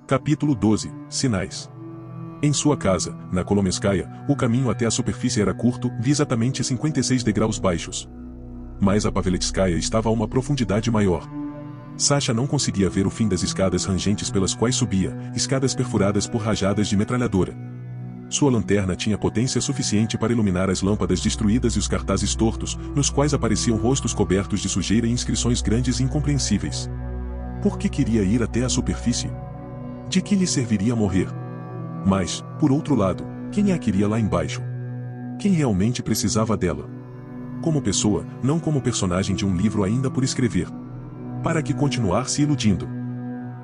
Capítulo 12. Sinais. Em sua casa, na Kolomeskaya, o caminho até a superfície era curto, de exatamente 56 degraus baixos. Mas a Paveletskaya estava a uma profundidade maior. Sasha não conseguia ver o fim das escadas rangentes pelas quais subia, escadas perfuradas por rajadas de metralhadora. Sua lanterna tinha potência suficiente para iluminar as lâmpadas destruídas e os cartazes tortos, nos quais apareciam rostos cobertos de sujeira e inscrições grandes e incompreensíveis. Por que queria ir até a superfície? De que lhe serviria morrer? Mas, por outro lado, quem a queria lá embaixo? Quem realmente precisava dela? Como pessoa, não como personagem de um livro ainda por escrever. Para que continuar se iludindo?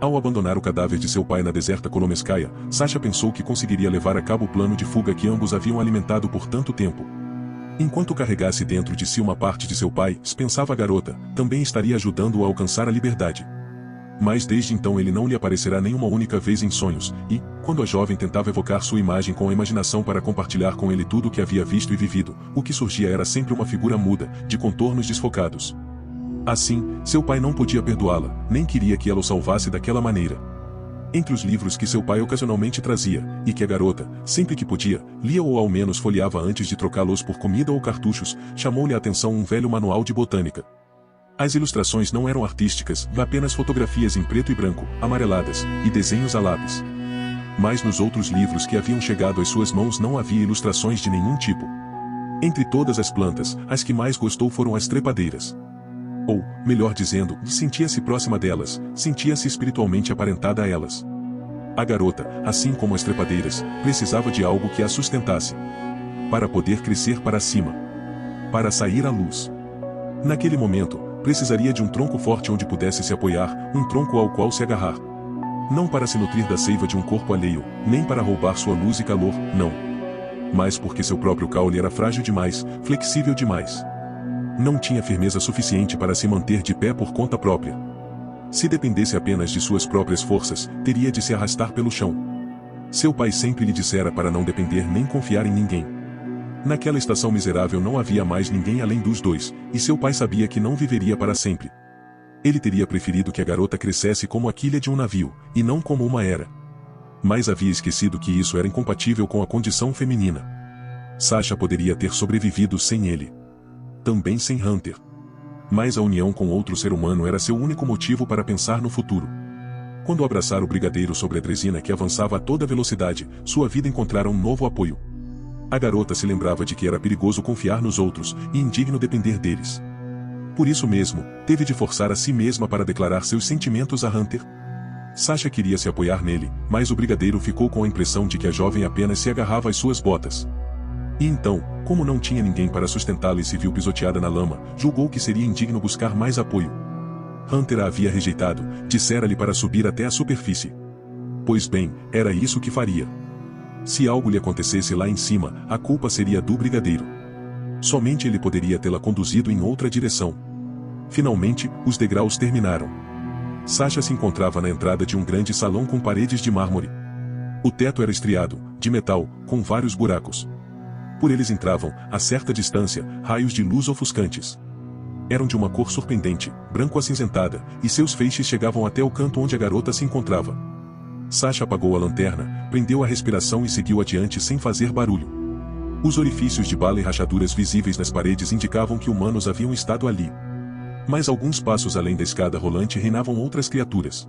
Ao abandonar o cadáver de seu pai na deserta Kolomeskaya, Sasha pensou que conseguiria levar a cabo o plano de fuga que ambos haviam alimentado por tanto tempo. Enquanto carregasse dentro de si uma parte de seu pai, pensava a garota, também estaria ajudando-o a alcançar a liberdade. Mas desde então ele não lhe aparecerá nenhuma única vez em sonhos, e, quando a jovem tentava evocar sua imagem com a imaginação para compartilhar com ele tudo o que havia visto e vivido, o que surgia era sempre uma figura muda, de contornos desfocados. Assim, seu pai não podia perdoá-la, nem queria que ela o salvasse daquela maneira. Entre os livros que seu pai ocasionalmente trazia, e que a garota, sempre que podia, lia ou ao menos folheava antes de trocá-los por comida ou cartuchos, chamou-lhe a atenção um velho manual de botânica. As ilustrações não eram artísticas, apenas fotografias em preto e branco, amareladas, e desenhos a lápis. Mas nos outros livros que haviam chegado às suas mãos não havia ilustrações de nenhum tipo. Entre todas as plantas, as que mais gostou foram as trepadeiras. Ou, melhor dizendo, sentia-se próxima delas, sentia-se espiritualmente aparentada a elas. A garota, assim como as trepadeiras, precisava de algo que a sustentasse. Para poder crescer para cima. Para sair à luz. Naquele momento, precisaria de um tronco forte onde pudesse se apoiar, um tronco ao qual se agarrar. Não para se nutrir da seiva de um corpo alheio, nem para roubar sua luz e calor, não. Mas porque seu próprio caule era frágil demais, flexível demais. Não tinha firmeza suficiente para se manter de pé por conta própria. Se dependesse apenas de suas próprias forças, teria de se arrastar pelo chão. Seu pai sempre lhe dissera para não depender nem confiar em ninguém. Naquela estação miserável não havia mais ninguém além dos dois, e seu pai sabia que não viveria para sempre. Ele teria preferido que a garota crescesse como a quilha de um navio, e não como uma era. Mas havia esquecido que isso era incompatível com a condição feminina. Sasha poderia ter sobrevivido sem ele. Também sem Hunter. Mas a união com outro ser humano era seu único motivo para pensar no futuro. Quando abraçara o brigadeiro sobre a Dresina que avançava a toda velocidade, sua vida encontrara um novo apoio. A garota se lembrava de que era perigoso confiar nos outros, e indigno depender deles. Por isso mesmo, teve de forçar a si mesma para declarar seus sentimentos a Hunter. Sasha queria se apoiar nele, mas o brigadeiro ficou com a impressão de que a jovem apenas se agarrava às suas botas. E então, como não tinha ninguém para sustentá-la e se viu pisoteada na lama, julgou que seria indigno buscar mais apoio. Hunter a havia rejeitado, dissera-lhe para subir até a superfície. Pois bem, era isso que faria. Se algo lhe acontecesse lá em cima, a culpa seria do brigadeiro. Somente ele poderia tê-la conduzido em outra direção. Finalmente, os degraus terminaram. Sasha se encontrava na entrada de um grande salão com paredes de mármore. O teto era estriado, de metal, com vários buracos. Por eles entravam, a certa distância, raios de luz ofuscantes. Eram de uma cor surpreendente, branco-acinzentada, e seus feixes chegavam até o canto onde a garota se encontrava. Sasha apagou a lanterna, prendeu a respiração e seguiu adiante sem fazer barulho. Os orifícios de bala e rachaduras visíveis nas paredes indicavam que humanos haviam estado ali. Mas alguns passos além da escada rolante reinavam outras criaturas.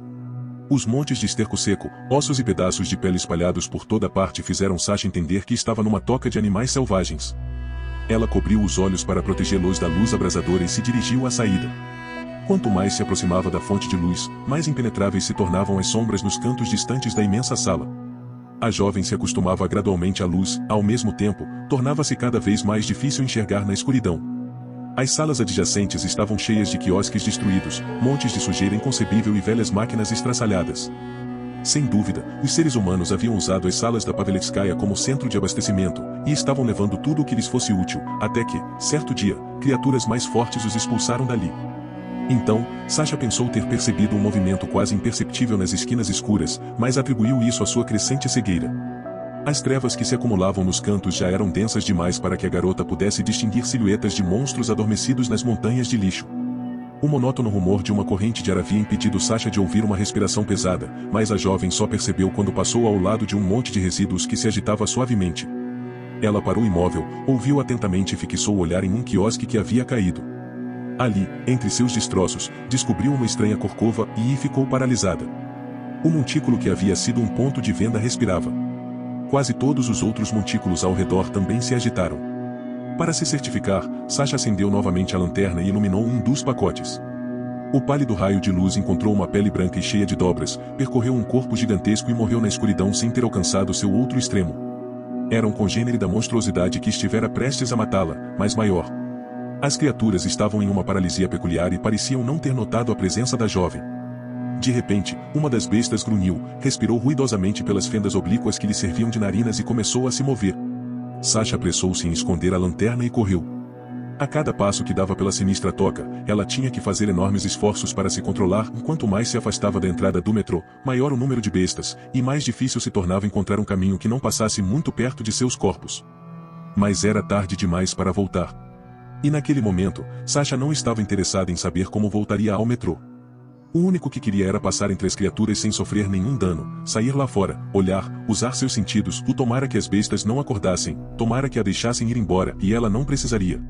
Os montes de esterco seco, ossos e pedaços de pele espalhados por toda parte fizeram Sasha entender que estava numa toca de animais selvagens. Ela cobriu os olhos para protegê-los da luz abrasadora e se dirigiu à saída. Quanto mais se aproximava da fonte de luz, mais impenetráveis se tornavam as sombras nos cantos distantes da imensa sala. A jovem se acostumava gradualmente à luz, ao mesmo tempo, tornava-se cada vez mais difícil enxergar na escuridão. As salas adjacentes estavam cheias de quiosques destruídos, montes de sujeira inconcebível e velhas máquinas estraçalhadas. Sem dúvida, os seres humanos haviam usado as salas da Paveletskaya como centro de abastecimento, e estavam levando tudo o que lhes fosse útil, até que, certo dia, criaturas mais fortes os expulsaram dali. Então, Sasha pensou ter percebido um movimento quase imperceptível nas esquinas escuras, mas atribuiu isso à sua crescente cegueira. As trevas que se acumulavam nos cantos já eram densas demais para que a garota pudesse distinguir silhuetas de monstros adormecidos nas montanhas de lixo. O monótono rumor de uma corrente de ar havia impedido Sasha de ouvir uma respiração pesada, mas a jovem só percebeu quando passou ao lado de um monte de resíduos que se agitava suavemente. Ela parou imóvel, ouviu atentamente e fixou o olhar em um quiosque que havia caído. Ali, entre seus destroços, descobriu uma estranha corcova e ficou paralisada. O montículo que havia sido um ponto de venda respirava. Quase todos os outros montículos ao redor também se agitaram. Para se certificar, Sasha acendeu novamente a lanterna e iluminou um dos pacotes. O pálido raio de luz encontrou uma pele branca e cheia de dobras, percorreu um corpo gigantesco e morreu na escuridão sem ter alcançado seu outro extremo. Era um congênere da monstruosidade que estivera prestes a matá-la, mas maior. As criaturas estavam em uma paralisia peculiar e pareciam não ter notado a presença da jovem. De repente, uma das bestas grunhiu, respirou ruidosamente pelas fendas oblíquas que lhe serviam de narinas e começou a se mover. Sasha apressou-se em esconder a lanterna e correu. A cada passo que dava pela sinistra toca, ela tinha que fazer enormes esforços para se controlar e quanto mais se afastava da entrada do metrô, maior o número de bestas, e mais difícil se tornava encontrar um caminho que não passasse muito perto de seus corpos. Mas era tarde demais para voltar. E naquele momento, Sasha não estava interessada em saber como voltaria ao metrô. O único que queria era passar entre as criaturas sem sofrer nenhum dano, sair lá fora, olhar, usar seus sentidos, tomara que as bestas não acordassem, tomara que a deixassem ir embora e ela não precisaria.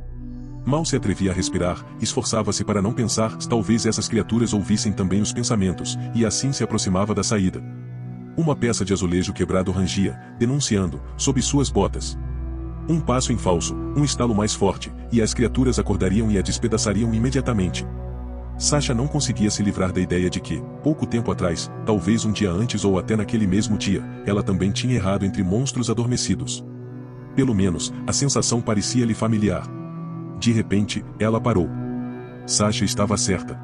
Mal se atrevia a respirar, esforçava-se para não pensar, talvez essas criaturas ouvissem também os pensamentos, e assim se aproximava da saída. Uma peça de azulejo quebrado rangia, denunciando, sob suas botas. Um passo em falso, um estalo mais forte, e as criaturas acordariam e a despedaçariam imediatamente. Sasha não conseguia se livrar da ideia de que, pouco tempo atrás, talvez um dia antes ou até naquele mesmo dia, ela também tinha errado entre monstros adormecidos. Pelo menos, a sensação parecia-lhe familiar. De repente, ela parou. Sasha estava certa.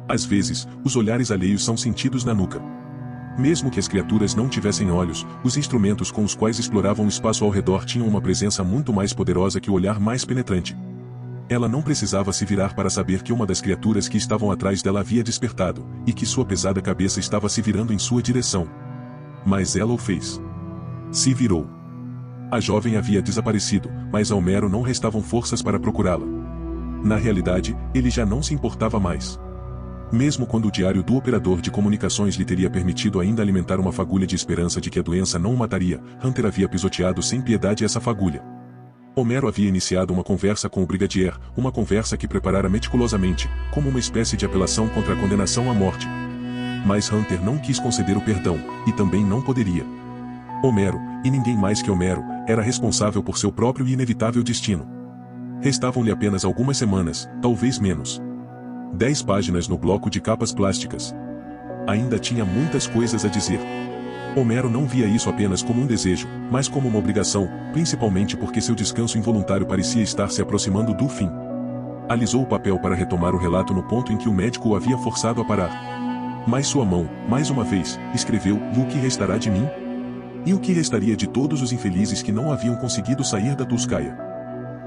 Às vezes, os olhares alheios são sentidos na nuca. Mesmo que as criaturas não tivessem olhos, os instrumentos com os quais exploravam o espaço ao redor tinham uma presença muito mais poderosa que o olhar mais penetrante. Ela não precisava se virar para saber que uma das criaturas que estavam atrás dela havia despertado, e que sua pesada cabeça estava se virando em sua direção. Mas ela o fez. Se virou. A jovem havia desaparecido, mas a Homero não restavam forças para procurá-la. Na realidade, ele já não se importava mais. Mesmo quando o diário do operador de comunicações lhe teria permitido ainda alimentar uma fagulha de esperança de que a doença não o mataria, Hunter havia pisoteado sem piedade essa fagulha. Homero havia iniciado uma conversa com o Brigadier, uma conversa que preparara meticulosamente, como uma espécie de apelação contra a condenação à morte. Mas Hunter não quis conceder o perdão, e também não poderia. Homero, e ninguém mais que Homero, era responsável por seu próprio e inevitável destino. Restavam-lhe apenas algumas semanas, talvez menos. 10 páginas no bloco de capas plásticas. Ainda tinha muitas coisas a dizer. Homero não via isso apenas como um desejo, mas como uma obrigação, principalmente porque seu descanso involuntário parecia estar se aproximando do fim. Alisou o papel para retomar o relato no ponto em que o médico o havia forçado a parar. Mas sua mão, mais uma vez, escreveu: "E o que restará de mim? E o que restaria de todos os infelizes que não haviam conseguido sair da Tulskaia?"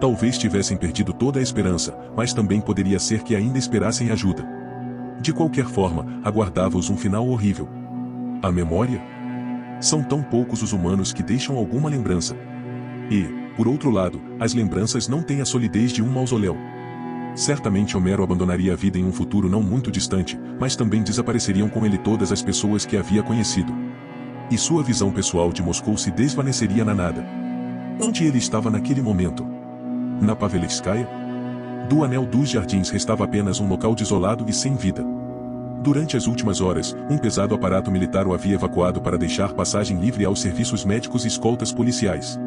Talvez tivessem perdido toda a esperança, mas também poderia ser que ainda esperassem ajuda. De qualquer forma, aguardava-os um final horrível. A memória? São tão poucos os humanos que deixam alguma lembrança. E, por outro lado, as lembranças não têm a solidez de um mausoléu. Certamente Homero abandonaria a vida em um futuro não muito distante, mas também desapareceriam com ele todas as pessoas que havia conhecido. E sua visão pessoal de Moscou se desvaneceria na nada. Onde ele estava naquele momento? Na Paveletskaya? Do anel dos jardins restava apenas um local desolado e sem vida. Durante as últimas horas, um pesado aparato militar o havia evacuado para deixar passagem livre aos serviços médicos e escoltas policiais.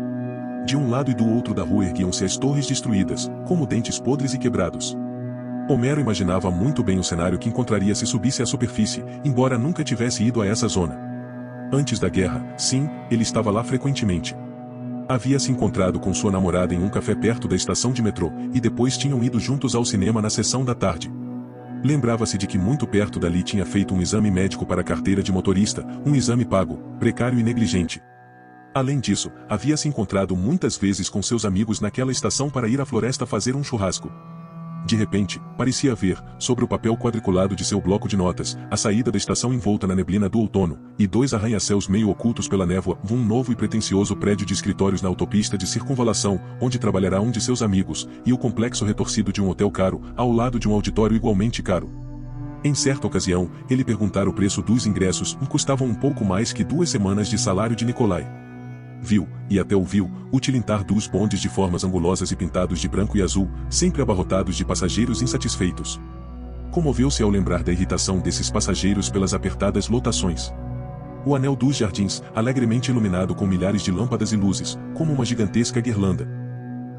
De um lado e do outro da rua erguiam-se as torres destruídas, como dentes podres e quebrados. Homero imaginava muito bem o cenário que encontraria se subisse à superfície, embora nunca tivesse ido a essa zona. Antes da guerra, sim, ele estava lá frequentemente. Havia se encontrado com sua namorada em um café perto da estação de metrô, e depois tinham ido juntos ao cinema na sessão da tarde. Lembrava-se de que muito perto dali tinha feito um exame médico para a carteira de motorista, um exame pago, precário e negligente. Além disso, havia se encontrado muitas vezes com seus amigos naquela estação para ir à floresta fazer um churrasco. De repente, parecia ver, sobre o papel quadriculado de seu bloco de notas, a saída da estação envolta na neblina do outono, e dois arranha-céus meio ocultos pela névoa, um novo e pretensioso prédio de escritórios na autopista de circunvalação, onde trabalhará um de seus amigos, e o complexo retorcido de um hotel caro, ao lado de um auditório igualmente caro. Em certa ocasião, ele perguntara o preço dos ingressos, e custavam um pouco mais que 2 semanas de salário de Nikolai. Viu, e até ouviu, o tilintar dos bondes de formas angulosas e pintados de branco e azul, sempre abarrotados de passageiros insatisfeitos. Comoveu-se ao lembrar da irritação desses passageiros pelas apertadas lotações. O anel dos jardins, alegremente iluminado com milhares de lâmpadas e luzes, como uma gigantesca guirlanda.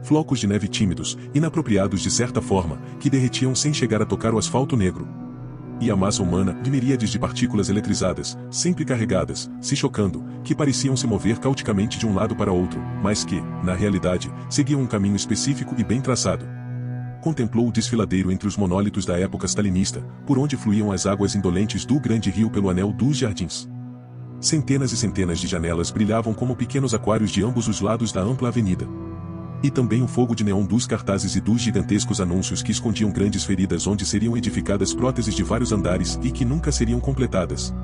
Flocos de neve tímidos, inapropriados de certa forma, que derretiam sem chegar a tocar o asfalto negro. E a massa humana de miríades de partículas eletrizadas, sempre carregadas, se chocando, que pareciam se mover caoticamente de um lado para outro, mas que, na realidade, seguiam um caminho específico e bem traçado. Contemplou o desfiladeiro entre os monólitos da época stalinista, por onde fluíam as águas indolentes do grande rio pelo anel dos jardins. Centenas e centenas de janelas brilhavam como pequenos aquários de ambos os lados da ampla avenida. E também o fogo de neon dos cartazes e dos gigantescos anúncios que escondiam grandes feridas onde seriam edificadas próteses de vários andares e que nunca seriam completadas.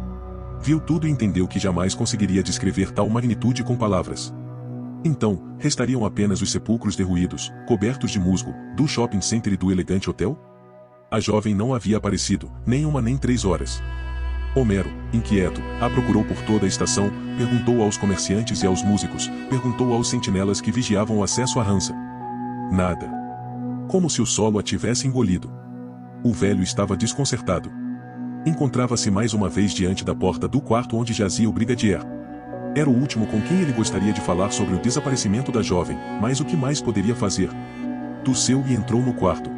Viu tudo e entendeu que jamais conseguiria descrever tal magnitude com palavras. Então, restariam apenas os sepulcros derruídos, cobertos de musgo, do shopping center e do elegante hotel? A jovem não havia aparecido, nem 1 nem 3 horas. Homero, inquieto, a procurou por toda a estação, perguntou aos comerciantes e aos músicos, perguntou aos sentinelas que vigiavam o acesso à Hansa. Nada. Como se o solo a tivesse engolido. O velho estava desconcertado. Encontrava-se mais uma vez diante da porta do quarto onde jazia o brigadier. Era o último com quem ele gostaria de falar sobre o desaparecimento da jovem, mas o que mais poderia fazer? Tossiu e entrou no quarto.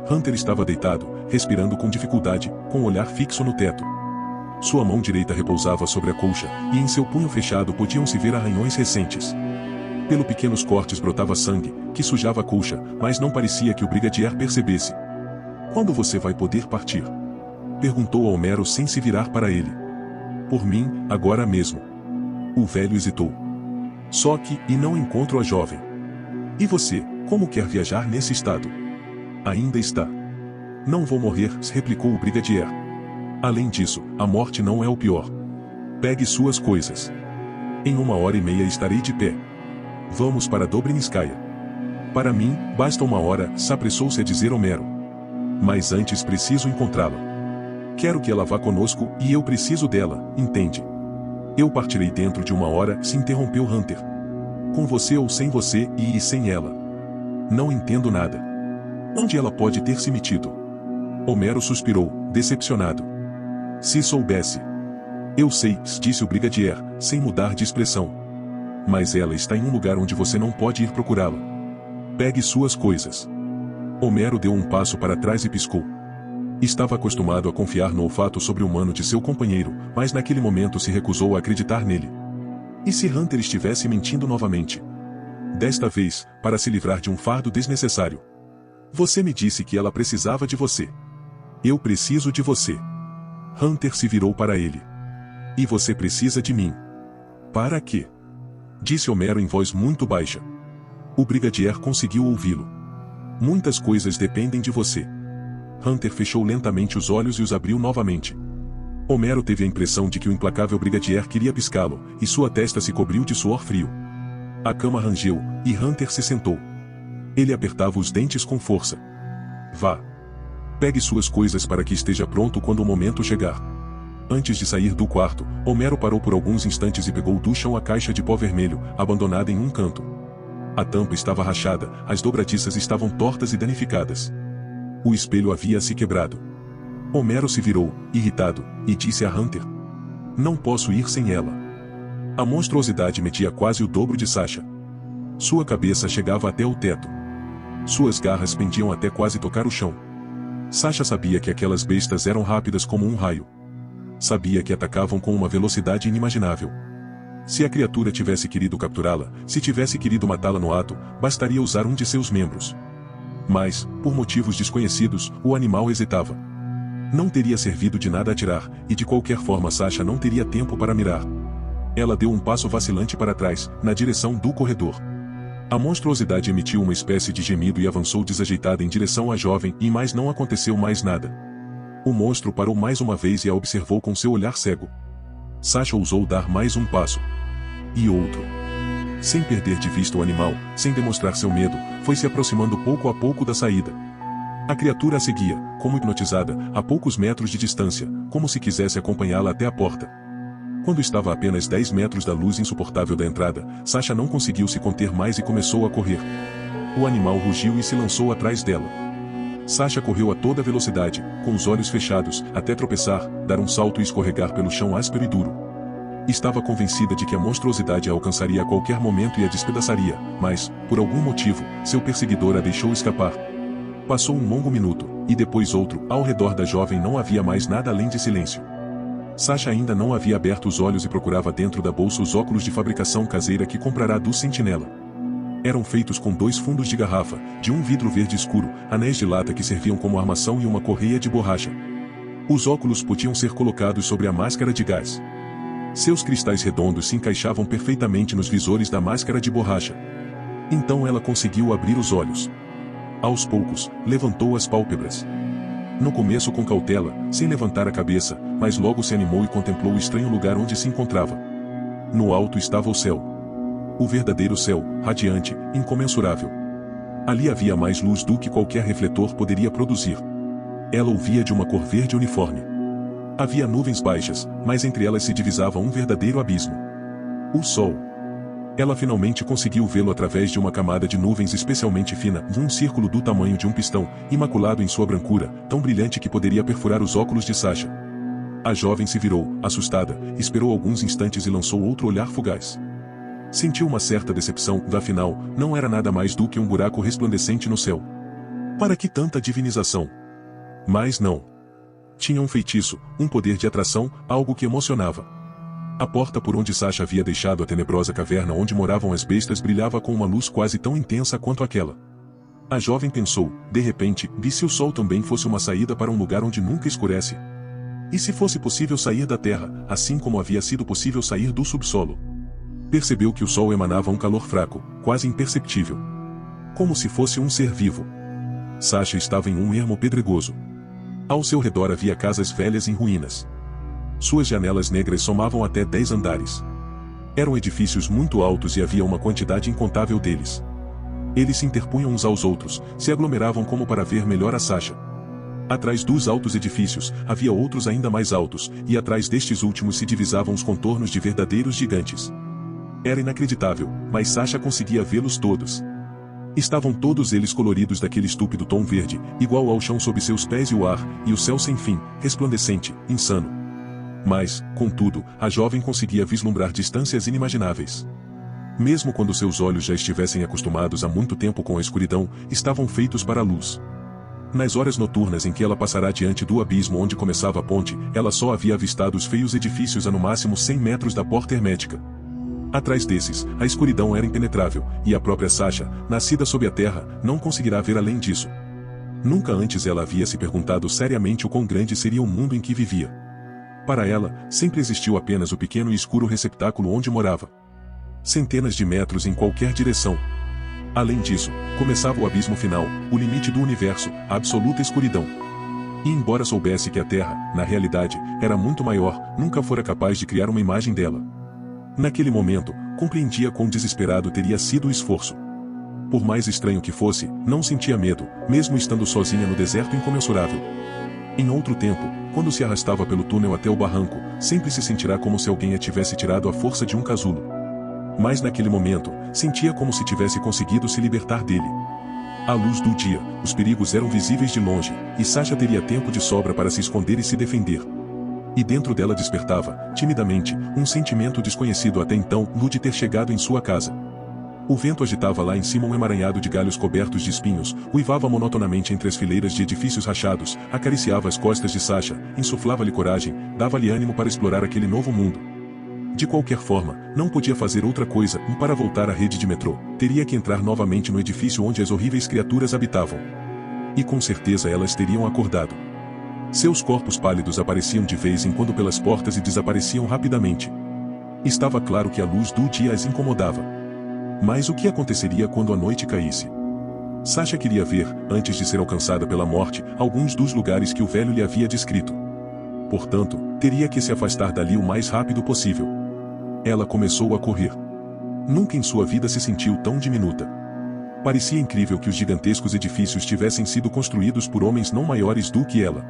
Hunter estava deitado, respirando com dificuldade, com o olhar fixo no teto. Sua mão direita repousava sobre a colcha, e em seu punho fechado podiam-se ver arranhões recentes. Pelo pequenos cortes brotava sangue, que sujava a colcha, mas não parecia que o brigadier percebesse. "Quando você vai poder partir?" perguntou a Homero sem se virar para ele. "Por mim, agora mesmo." O velho hesitou. "Só que, e não encontro a jovem." "E você, como quer viajar nesse estado?" "Ainda está." "Não vou morrer", replicou o brigadier. "Além disso, a morte não é o pior. Pegue suas coisas. Em 1h30 estarei de pé. Vamos para Dobrinskaya." "Para mim, basta 1 hora", apressou-se a dizer Homero. "Mas antes preciso encontrá-la. Quero que ela vá conosco, e eu preciso dela, entende?" "Eu partirei dentro de 1 hora", se interrompeu Hunter. "Com você ou sem você, e sem ela?" "Não entendo nada." "Onde ela pode ter se metido?" Homero suspirou, decepcionado. "Se soubesse." "Eu sei", disse o brigadier, sem mudar de expressão. "Mas ela está em um lugar onde você não pode ir procurá-la. Pegue suas coisas." Homero deu um passo para trás e piscou. Estava acostumado a confiar no olfato sobre-humano de seu companheiro, mas naquele momento se recusou a acreditar nele. E se Hunter estivesse mentindo novamente? Desta vez, para se livrar de um fardo desnecessário. "Você me disse que ela precisava de você." "Eu preciso de você." Hunter se virou para ele. "E você precisa de mim." "Para quê?" disse Homero em voz muito baixa. O brigadier conseguiu ouvi-lo. "Muitas coisas dependem de você." Hunter fechou lentamente os olhos e os abriu novamente. Homero teve a impressão de que o implacável brigadier queria piscá-lo, e sua testa se cobriu de suor frio. A cama rangeu, e Hunter se sentou. Ele apertava os dentes com força. "Vá. Pegue suas coisas para que esteja pronto quando o momento chegar." Antes de sair do quarto, Homero parou por alguns instantes e pegou do chão a caixa de pó vermelho, abandonada em um canto. A tampa estava rachada, as dobradiças estavam tortas e danificadas. O espelho havia se quebrado. Homero se virou, irritado, e disse a Hunter: "Não posso ir sem ela." A monstruosidade media quase o dobro de Sasha. Sua cabeça chegava até o teto. Suas garras pendiam até quase tocar o chão. Sasha sabia que aquelas bestas eram rápidas como um raio. Sabia que atacavam com uma velocidade inimaginável. Se a criatura tivesse querido capturá-la, se tivesse querido matá-la no ato, bastaria usar um de seus membros. Mas, por motivos desconhecidos, o animal hesitava. Não teria servido de nada atirar, e de qualquer forma Sasha não teria tempo para mirar. Ela deu um passo vacilante para trás, na direção do corredor. A monstruosidade emitiu uma espécie de gemido e avançou desajeitada em direção à jovem, mas não aconteceu mais nada. O monstro parou mais uma vez e a observou com seu olhar cego. Sasha ousou dar mais um passo. E outro. Sem perder de vista o animal, sem demonstrar seu medo, foi se aproximando pouco a pouco da saída. A criatura a seguia, como hipnotizada, a poucos metros de distância, como se quisesse acompanhá-la até a porta. Quando estava a apenas 10 metros da luz insuportável da entrada, Sasha não conseguiu se conter mais e começou a correr. O animal rugiu e se lançou atrás dela. Sasha correu a toda velocidade, com os olhos fechados, até tropeçar, dar um salto e escorregar pelo chão áspero e duro. Estava convencida de que a monstruosidade a alcançaria a qualquer momento e a despedaçaria, mas, por algum motivo, seu perseguidor a deixou escapar. Passou um longo minuto, e depois outro, ao redor da jovem não havia mais nada além de silêncio. Sasha ainda não havia aberto os olhos e procurava dentro da bolsa os óculos de fabricação caseira que comprará do sentinela. Eram feitos com 2 fundos de garrafa, de um vidro verde escuro, anéis de lata que serviam como armação e uma correia de borracha. Os óculos podiam ser colocados sobre a máscara de gás. Seus cristais redondos se encaixavam perfeitamente nos visores da máscara de borracha. Então ela conseguiu abrir os olhos. Aos poucos, levantou as pálpebras. No começo com cautela, sem levantar a cabeça, mas logo se animou e contemplou o estranho lugar onde se encontrava. No alto estava o céu. O verdadeiro céu, radiante, incomensurável. Ali havia mais luz do que qualquer refletor poderia produzir. Ela o via de uma cor verde uniforme. Havia nuvens baixas, mas entre elas se divisava um verdadeiro abismo. O sol. Ela finalmente conseguiu vê-lo através de uma camada de nuvens especialmente fina, num círculo do tamanho de um pistão, imaculado em sua brancura, tão brilhante que poderia perfurar os óculos de Sasha. A jovem se virou, assustada, esperou alguns instantes e lançou outro olhar fugaz. Sentiu uma certa decepção, afinal, não era nada mais do que um buraco resplandecente no céu. Para que tanta divinização? Mas não. Tinha um feitiço, um poder de atração, algo que emocionava. A porta por onde Sasha havia deixado a tenebrosa caverna onde moravam as bestas brilhava com uma luz quase tão intensa quanto aquela. A jovem pensou, de repente, e se o sol também fosse uma saída para um lugar onde nunca escurece? E se fosse possível sair da terra, assim como havia sido possível sair do subsolo? Percebeu que o sol emanava um calor fraco, quase imperceptível. Como se fosse um ser vivo. Sasha estava em um ermo pedregoso. Ao seu redor havia casas velhas em ruínas. Suas janelas negras somavam até 10 andares. Eram edifícios muito altos e havia uma quantidade incontável deles. Eles se interpunham uns aos outros, se aglomeravam como para ver melhor a Sasha. Atrás dos altos edifícios, havia outros ainda mais altos, e atrás destes últimos se divisavam os contornos de verdadeiros gigantes. Era inacreditável, mas Sasha conseguia vê-los todos. Estavam todos eles coloridos daquele estúpido tom verde, igual ao chão sob seus pés e o ar, e o céu sem fim, resplandecente, insano. Mas, contudo, a jovem conseguia vislumbrar distâncias inimagináveis. Mesmo quando seus olhos já estivessem acostumados há muito tempo com a escuridão, estavam feitos para a luz. Nas horas noturnas em que ela passará diante do abismo onde começava a ponte, ela só havia avistado os feios edifícios a no máximo 100 metros da porta hermética. Atrás desses, a escuridão era impenetrável, e a própria Sasha, nascida sob a terra, não conseguirá ver além disso. Nunca antes ela havia se perguntado seriamente o quão grande seria o mundo em que vivia. Para ela, sempre existiu apenas o pequeno e escuro receptáculo onde morava. Centenas de metros em qualquer direção. Além disso, começava o abismo final, o limite do universo, a absoluta escuridão. E embora soubesse que a Terra, na realidade, era muito maior, nunca fora capaz de criar uma imagem dela. Naquele momento, compreendia quão desesperado teria sido o esforço. Por mais estranho que fosse, não sentia medo, mesmo estando sozinha no deserto incomensurável. Em outro tempo, quando se arrastava pelo túnel até o barranco, sempre se sentirá como se alguém a tivesse tirado à força de um casulo. Mas naquele momento, sentia como se tivesse conseguido se libertar dele. À luz do dia, os perigos eram visíveis de longe, e Sasha teria tempo de sobra para se esconder e se defender. E dentro dela despertava, timidamente, um sentimento desconhecido até então, no de ter chegado em sua casa. O vento agitava lá em cima um emaranhado de galhos cobertos de espinhos, uivava monotonamente entre as fileiras de edifícios rachados, acariciava as costas de Sasha, insuflava-lhe coragem, dava-lhe ânimo para explorar aquele novo mundo. De qualquer forma, não podia fazer outra coisa, para voltar à rede de metrô, teria que entrar novamente no edifício onde as horríveis criaturas habitavam. E com certeza elas teriam acordado. Seus corpos pálidos apareciam de vez em quando pelas portas e desapareciam rapidamente. Estava claro que a luz do dia as incomodava. Mas o que aconteceria quando a noite caísse? Sasha queria ver, antes de ser alcançada pela morte, alguns dos lugares que o velho lhe havia descrito. Portanto, teria que se afastar dali o mais rápido possível. Ela começou a correr. Nunca em sua vida se sentiu tão diminuta. Parecia incrível que os gigantescos edifícios tivessem sido construídos por homens não maiores do que ela.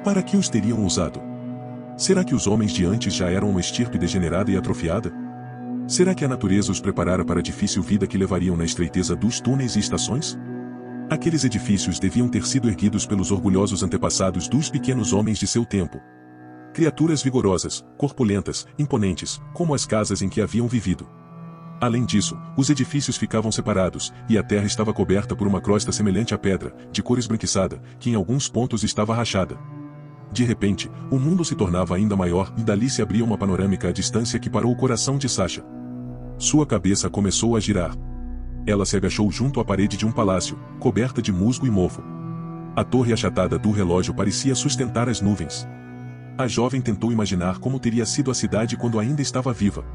Para que os teriam usado? Será que os homens de antes já eram uma estirpe degenerada e atrofiada? Será que a natureza os preparara para a difícil vida que levariam na estreiteza dos túneis e estações? Aqueles edifícios deviam ter sido erguidos pelos orgulhosos antepassados dos pequenos homens de seu tempo. Criaturas vigorosas, corpulentas, imponentes, como as casas em que haviam vivido. Além disso, os edifícios ficavam separados, e a terra estava coberta por uma crosta semelhante à pedra, de cor esbranquiçada, que em alguns pontos estava rachada. De repente, o mundo se tornava ainda maior e dali se abria uma panorâmica à distância que parou o coração de Sasha. Sua cabeça começou a girar. Ela se agachou junto à parede de um palácio, coberta de musgo e mofo. A torre achatada do relógio parecia sustentar as nuvens. A jovem tentou imaginar como teria sido a cidade quando ainda estava viva.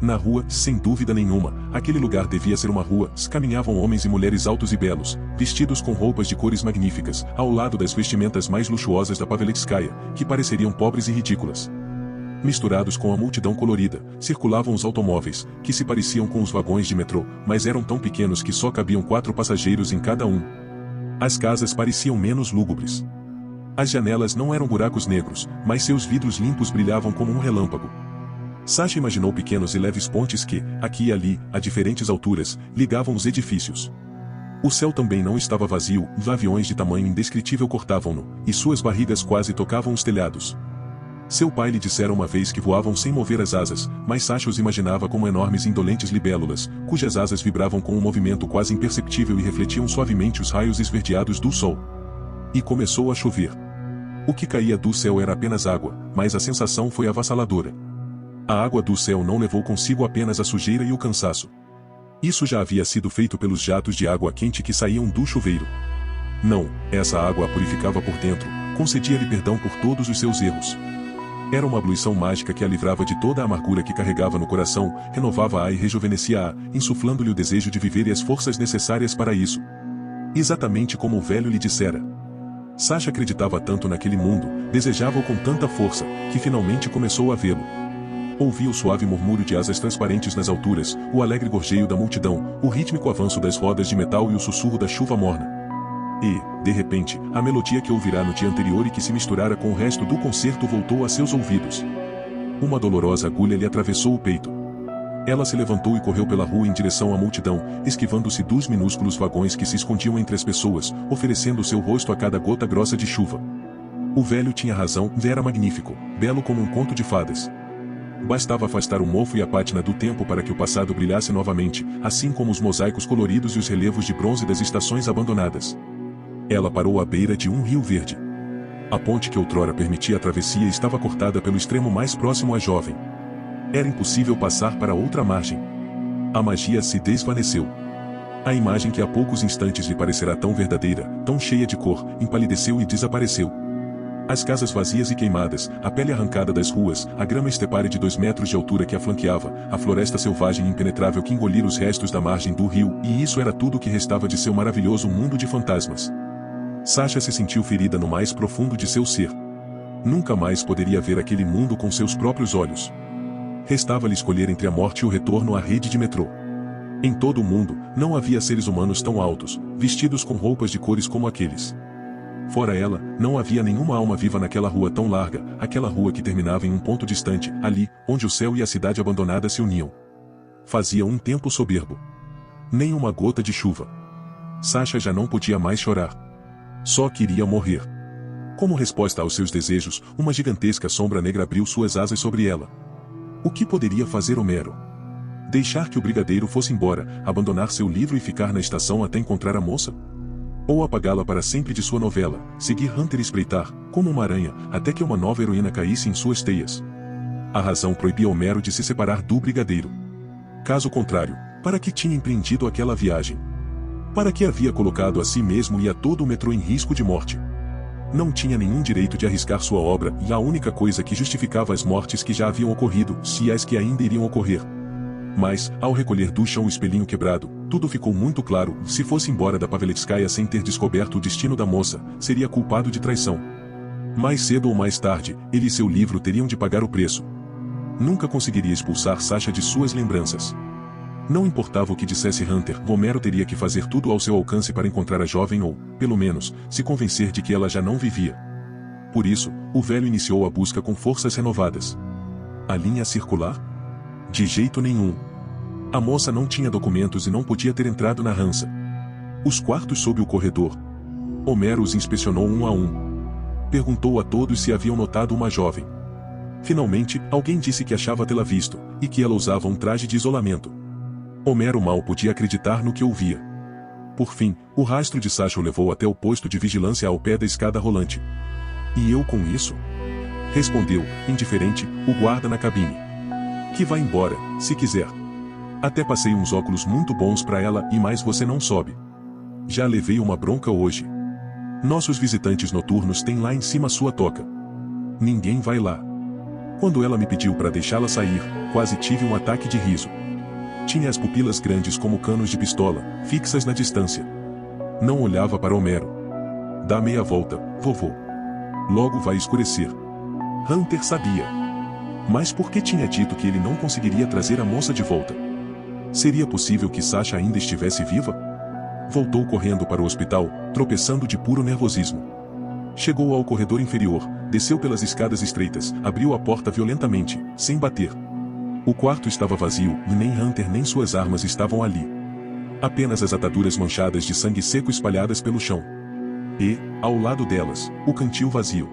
Na rua, sem dúvida nenhuma, aquele lugar devia ser uma rua. Caminhavam homens e mulheres altos e belos, vestidos com roupas de cores magníficas, ao lado das vestimentas mais luxuosas da Paveletskaya, que pareceriam pobres e ridículas. Misturados com a multidão colorida, circulavam os automóveis, que se pareciam com os vagões de metrô, mas eram tão pequenos que só cabiam 4 passageiros em cada um. As casas pareciam menos lúgubres. As janelas não eram buracos negros, mas seus vidros limpos brilhavam como um relâmpago. Sasha imaginou pequenos e leves pontes que, aqui e ali, a diferentes alturas, ligavam os edifícios. O céu também não estava vazio, os aviões de tamanho indescritível cortavam-no, e suas barrigas quase tocavam os telhados. Seu pai lhe dissera uma vez que voavam sem mover as asas, mas Sasha os imaginava como enormes e indolentes libélulas, cujas asas vibravam com um movimento quase imperceptível e refletiam suavemente os raios esverdeados do sol. E começou a chover. O que caía do céu era apenas água, mas a sensação foi avassaladora. A água do céu não levou consigo apenas a sujeira e o cansaço. Isso já havia sido feito pelos jatos de água quente que saíam do chuveiro. Não, essa água a purificava por dentro, concedia-lhe perdão por todos os seus erros. Era uma abluição mágica que a livrava de toda a amargura que carregava no coração, renovava-a e rejuvenescia-a, insuflando-lhe o desejo de viver e as forças necessárias para isso. Exatamente como o velho lhe dissera. Sasha acreditava tanto naquele mundo, desejava-o com tanta força, que finalmente começou a vê-lo. Ouvia o suave murmúrio de asas transparentes nas alturas, o alegre gorjeio da multidão, o rítmico avanço das rodas de metal e o sussurro da chuva morna. E, de repente, a melodia que ouvirá no dia anterior e que se misturara com o resto do concerto voltou a seus ouvidos. Uma dolorosa agulha lhe atravessou o peito. Ela se levantou e correu pela rua em direção à multidão, esquivando-se dos minúsculos vagões que se escondiam entre as pessoas, oferecendo seu rosto a cada gota grossa de chuva. O velho tinha razão, era magnífico, belo como um conto de fadas. Bastava afastar o mofo e a pátina do tempo para que o passado brilhasse novamente, assim como os mosaicos coloridos e os relevos de bronze das estações abandonadas. Ela parou à beira de um rio verde. A ponte que outrora permitia a travessia estava cortada pelo extremo mais próximo à jovem. Era impossível passar para outra margem. A magia se desvaneceu. A imagem que há poucos instantes lhe parecerá tão verdadeira, tão cheia de cor, empalideceu e desapareceu. As casas vazias e queimadas, a pele arrancada das ruas, a grama estepária de 2 metros de altura que a flanqueava, a floresta selvagem e impenetrável que engolira os restos da margem do rio, e isso era tudo o que restava de seu maravilhoso mundo de fantasmas. Sasha se sentiu ferida no mais profundo de seu ser. Nunca mais poderia ver aquele mundo com seus próprios olhos. Restava-lhe escolher entre a morte e o retorno à rede de metrô. Em todo o mundo, não havia seres humanos tão altos, vestidos com roupas de cores como aqueles. Fora ela, não havia nenhuma alma viva naquela rua tão larga, aquela rua que terminava em um ponto distante, ali, onde o céu e a cidade abandonada se uniam. Fazia um tempo soberbo. Nem uma gota de chuva. Sasha já não podia mais chorar. Só queria morrer. Como resposta aos seus desejos, uma gigantesca sombra negra abriu suas asas sobre ela. O que poderia fazer Homero? Deixar que o brigadeiro fosse embora, abandonar seu livro e ficar na estação até encontrar a moça? Ou apagá-la para sempre de sua novela, seguir Hunter e espreitar, como uma aranha, até que uma nova heroína caísse em suas teias? A razão proibia Homero de se separar do brigadeiro. Caso contrário, para que tinha empreendido aquela viagem? Para que havia colocado a si mesmo e a todo o metrô em risco de morte? Não tinha nenhum direito de arriscar sua obra, e a única coisa que justificava as mortes que já haviam ocorrido, se as que ainda iriam ocorrer. Mas, ao recolher do chão o espelhinho quebrado, tudo ficou muito claro. Se fosse embora da Paveletskaya sem ter descoberto o destino da moça, seria culpado de traição. Mais cedo ou mais tarde, ele e seu livro teriam de pagar o preço. Nunca conseguiria expulsar Sasha de suas lembranças. Não importava o que dissesse Hunter, Homero teria que fazer tudo ao seu alcance para encontrar a jovem ou, pelo menos, se convencer de que ela já não vivia. Por isso, o velho iniciou a busca com forças renovadas. A linha circular? De jeito nenhum. A moça não tinha documentos e não podia ter entrado na Hansa. Os quartos sob o corredor. Homero os inspecionou um a um. Perguntou a todos se haviam notado uma jovem. Finalmente, alguém disse que achava tê-la visto, e que ela usava um traje de isolamento. Homero mal podia acreditar no que ouvia. Por fim, o rastro de Sasha o levou até o posto de vigilância ao pé da escada rolante. E eu com isso? Respondeu, indiferente, o guarda na cabine. Que vá embora, se quiser. Até passei uns óculos muito bons para ela e mais você não sobe. Já levei uma bronca hoje. Nossos visitantes noturnos têm lá em cima sua toca. Ninguém vai lá. Quando ela me pediu para deixá-la sair, quase tive um ataque de riso. Tinha as pupilas grandes como canos de pistola, fixas na distância. Não olhava para Homero. Dá meia volta, vovô. Logo vai escurecer. Hunter sabia. Mas por que tinha dito que ele não conseguiria trazer a moça de volta? Seria possível que Sasha ainda estivesse viva? Voltou correndo para o hospital, tropeçando de puro nervosismo. Chegou ao corredor inferior, desceu pelas escadas estreitas, abriu a porta violentamente, sem bater. O quarto estava vazio e nem Hunter nem suas armas estavam ali. Apenas as ataduras manchadas de sangue seco espalhadas pelo chão. E, ao lado delas, o cantil vazio.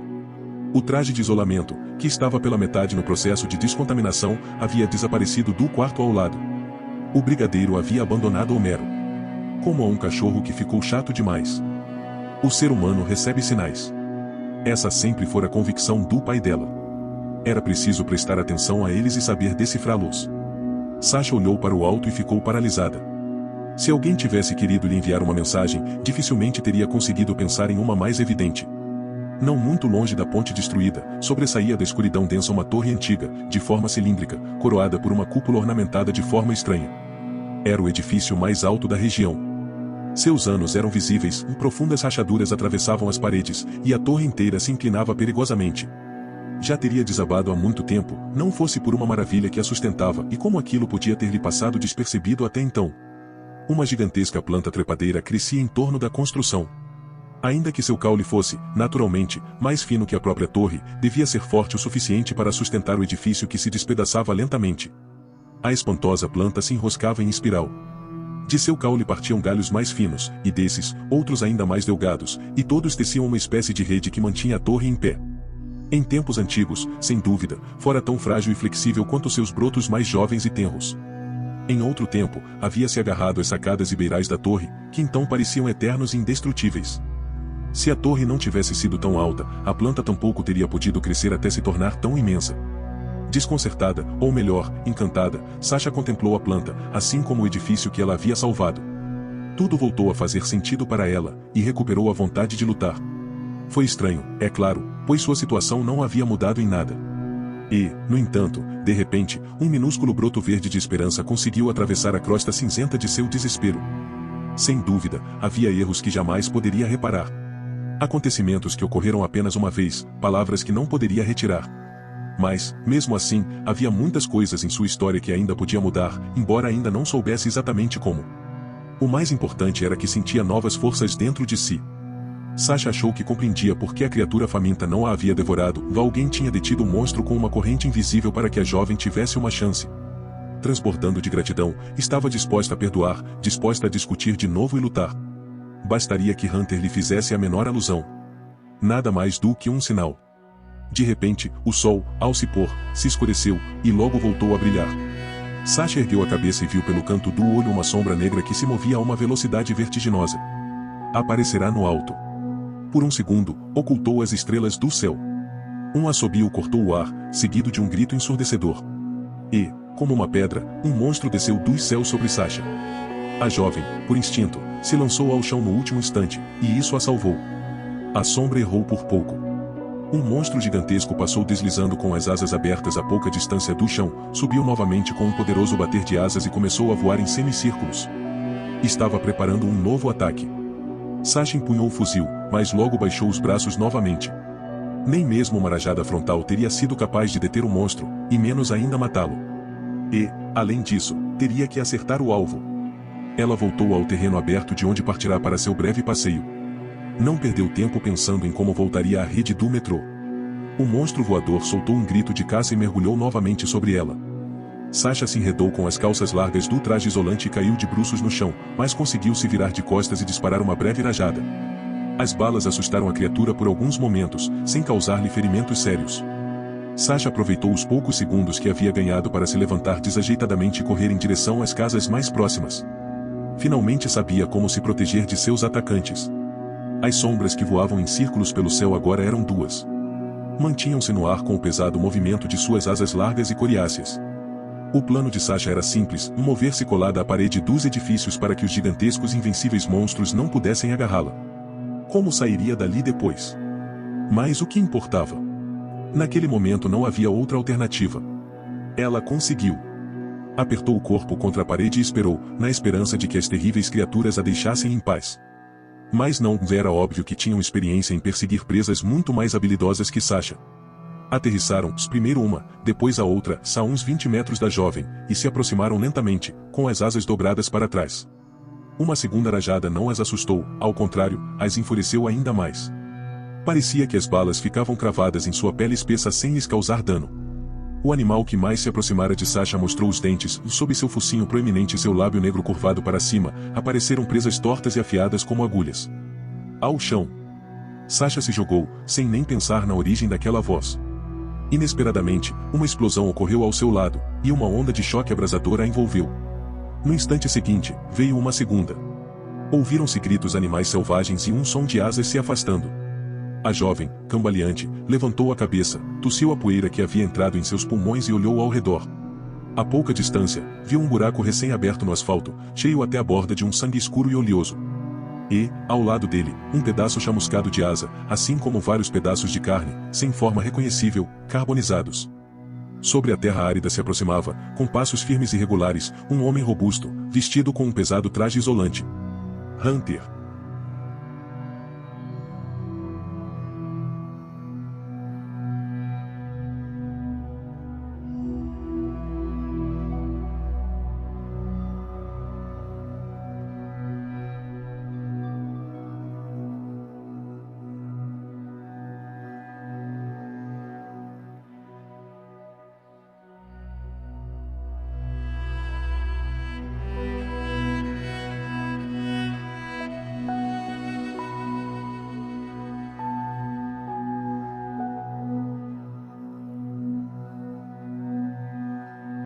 O traje de isolamento, que estava pela metade no processo de descontaminação, havia desaparecido do quarto ao lado. O brigadeiro havia abandonado Homero. Como a um cachorro que ficou chato demais. O ser humano recebe sinais. Essa sempre fora a convicção do pai dela. Era preciso prestar atenção a eles e saber decifrá-los. Sasha olhou para o alto e ficou paralisada. Se alguém tivesse querido lhe enviar uma mensagem, dificilmente teria conseguido pensar em uma mais evidente. Não muito longe da ponte destruída, sobressaía da escuridão densa uma torre antiga, de forma cilíndrica, coroada por uma cúpula ornamentada de forma estranha. Era o edifício mais alto da região. Seus anos eram visíveis, e profundas rachaduras atravessavam as paredes, e a torre inteira se inclinava perigosamente. Já teria desabado há muito tempo, não fosse por uma maravilha que a sustentava, e como aquilo podia ter lhe passado despercebido até então. Uma gigantesca planta trepadeira crescia em torno da construção. Ainda que seu caule fosse, naturalmente, mais fino que a própria torre, devia ser forte o suficiente para sustentar o edifício que se despedaçava lentamente. A espantosa planta se enroscava em espiral. De seu caule partiam galhos mais finos, e desses, outros ainda mais delgados, e todos teciam uma espécie de rede que mantinha a torre em pé. Em tempos antigos, sem dúvida, fora tão frágil e flexível quanto seus brotos mais jovens e tenros. Em outro tempo, havia se agarrado às sacadas e beirais da torre, que então pareciam eternos e indestrutíveis. Se a torre não tivesse sido tão alta, a planta tampouco teria podido crescer até se tornar tão imensa. Desconcertada, ou melhor, encantada, Sasha contemplou a planta, assim como o edifício que ela havia salvado. Tudo voltou a fazer sentido para ela, e recuperou a vontade de lutar. Foi estranho, é claro, pois sua situação não havia mudado em nada. E, no entanto, de repente, um minúsculo broto verde de esperança conseguiu atravessar a crosta cinzenta de seu desespero. Sem dúvida, havia erros que jamais poderia reparar. Acontecimentos que ocorreram apenas uma vez, palavras que não poderia retirar. Mas, mesmo assim, havia muitas coisas em sua história que ainda podia mudar, embora ainda não soubesse exatamente como. O mais importante era que sentia novas forças dentro de si. Sasha achou que compreendia por que a criatura faminta não a havia devorado, alguém tinha detido o monstro com uma corrente invisível para que a jovem tivesse uma chance. Transbordando de gratidão, estava disposta a perdoar, disposta a discutir de novo e lutar. Bastaria que Hunter lhe fizesse a menor alusão. Nada mais do que um sinal. De repente, o sol, ao se pôr, se escureceu, e logo voltou a brilhar. Sasha ergueu a cabeça e viu pelo canto do olho uma sombra negra que se movia a uma velocidade vertiginosa. Aparecerá no alto. Por um segundo, ocultou as estrelas do céu. Um assobio cortou o ar, seguido de um grito ensurdecedor. E, como uma pedra, um monstro desceu dos céus sobre Sasha. A jovem, por instinto, se lançou ao chão no último instante, e isso a salvou. A sombra errou por pouco. Um monstro gigantesco passou deslizando com as asas abertas a pouca distância do chão, subiu novamente com um poderoso bater de asas e começou a voar em semicírculos. Estava preparando um novo ataque. Sasha empunhou o fuzil, mas logo baixou os braços novamente. Nem mesmo uma rajada frontal teria sido capaz de deter o monstro, e menos ainda matá-lo. E, além disso, teria que acertar o alvo. Ela voltou ao terreno aberto de onde partirá para seu breve passeio. Não perdeu tempo pensando em como voltaria à rede do metrô. O monstro voador soltou um grito de caça e mergulhou novamente sobre ela. Sasha se enredou com as calças largas do traje isolante e caiu de bruços no chão, mas conseguiu se virar de costas e disparar uma breve rajada. As balas assustaram a criatura por alguns momentos, sem causar-lhe ferimentos sérios. Sasha aproveitou os poucos segundos que havia ganhado para se levantar desajeitadamente e correr em direção às casas mais próximas. Finalmente sabia como se proteger de seus atacantes. As sombras que voavam em círculos pelo céu agora eram duas. Mantinham-se no ar com o pesado movimento de suas asas largas e coriáceas. O plano de Sasha era simples, mover-se colada à parede dos edifícios para que os gigantescos e invencíveis monstros não pudessem agarrá-la. Como sairia dali depois? Mas o que importava? Naquele momento não havia outra alternativa. Ela conseguiu. Apertou o corpo contra a parede e esperou, na esperança de que as terríveis criaturas a deixassem em paz. Mas não era óbvio que tinham experiência em perseguir presas muito mais habilidosas que Sasha. Aterrissaram, primeiro uma, depois a outra, a uns 20 metros da jovem, e se aproximaram lentamente, com as asas dobradas para trás. Uma segunda rajada não as assustou, ao contrário, as enfureceu ainda mais. Parecia que as balas ficavam cravadas em sua pele espessa sem lhes causar dano. O animal que mais se aproximara de Sasha mostrou os dentes, e sob seu focinho proeminente e seu lábio negro curvado para cima, apareceram presas tortas e afiadas como agulhas. Ao chão. Sasha se jogou, sem nem pensar na origem daquela voz. Inesperadamente, uma explosão ocorreu ao seu lado, e uma onda de choque abrasador a envolveu. No instante seguinte, veio uma segunda. Ouviram-se gritos animais selvagens e um som de asas se afastando. A jovem, cambaleante, levantou a cabeça, tossiu a poeira que havia entrado em seus pulmões e olhou ao redor. A pouca distância, viu um buraco recém-aberto no asfalto, cheio até a borda de um sangue escuro e oleoso. E, ao lado dele, um pedaço chamuscado de asa, assim como vários pedaços de carne, sem forma reconhecível, carbonizados. Sobre a terra árida se aproximava, com passos firmes e regulares, um homem robusto, vestido com um pesado traje isolante. Hunter.